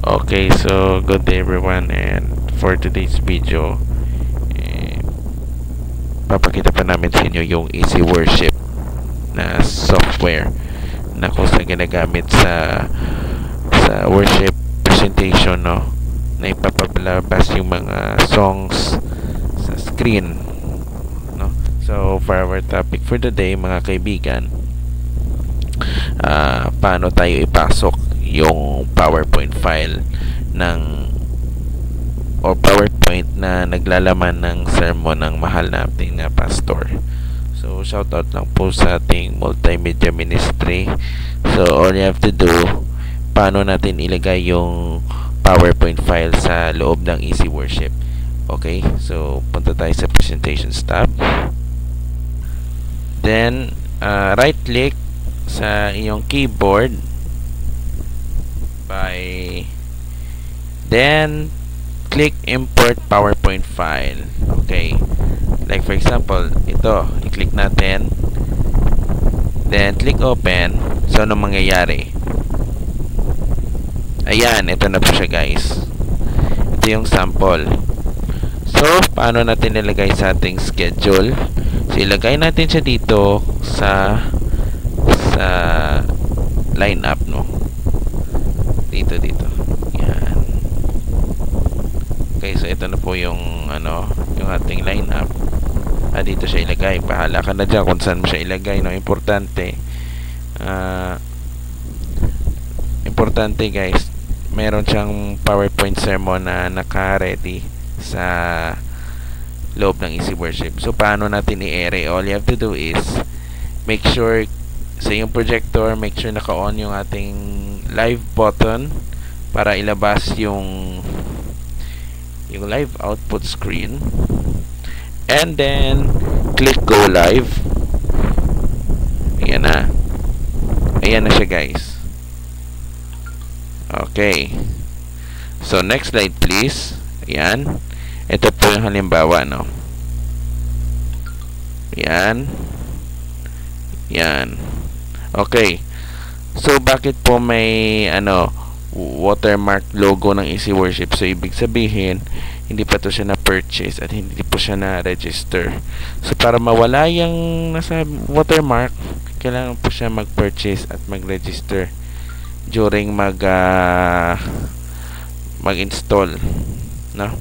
Okay, so good day everyone, and for today's video, eh, papakita pa namin sa inyo yung Easy Worship na software na kung saan ginagamit sa worship presentation, no, na ipapalabas yung mga songs sa screen, no. So for our topic for the day, mga kaibigan, paano tayo ipasok yung PowerPoint file ng o PowerPoint na naglalaman ng sermon ng mahal nating pastor. So shoutout lang po sa ating multimedia ministry. So all you have to do, paano natin ilagay yung PowerPoint file sa loob ng Easy Worship. Okay, so punta tayo sa presentations tab, then right click sa iyong keyboard, then click import PowerPoint file. Okay, like for example ito, i-click natin, then click open. So ano mangyayari? Ayan, ito na po siya guys. Ito yung sample. So paano natin ilagay sa ating schedule? So ilagay natin siya dito sa lineup, no, dito yan. Okay, so ito na po yung yung ating lineup. Dito siya ilagay. Bahala ka na dyan kung saan mo siya ilagay, no. Importante guys, meron siyang PowerPoint sermon na naka-ready sa loob ng Easy Worship. So paano natin i-array? All you have to do is make sure sa yung projector, make sure naka-on yung ating live button para ilabas yung live output screen, and then click go live. Ayan na siya guys. Okay, so next slide please. Ayan, ito po yung halimbawa, no. Yan. Okay, so bakit po may watermark logo ng Easy Worship? So ibig sabihin hindi pa to siya na purchase at hindi po siya na register. So para mawala yung nasa watermark, kailangan po siya mag-purchase at mag-register during mag-install, no?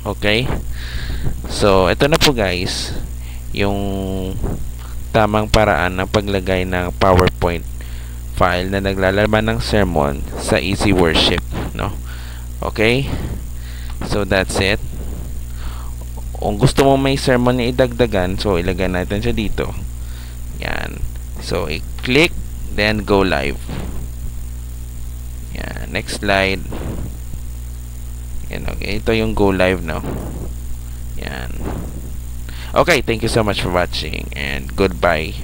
Okay, so ito na po guys yung tamang paraan ng paglagay ng PowerPoint file na naglalaman ng sermon sa Easy Worship, no? Okay, so that's it. Kung gusto mo may sermon na idagdagan, so ilagay natin siya dito. Yan, so i-click, then go live. Yan, next slide. Yan, okay, ito yung go live, no? Yan. Okay, thank you so much for watching, and goodbye.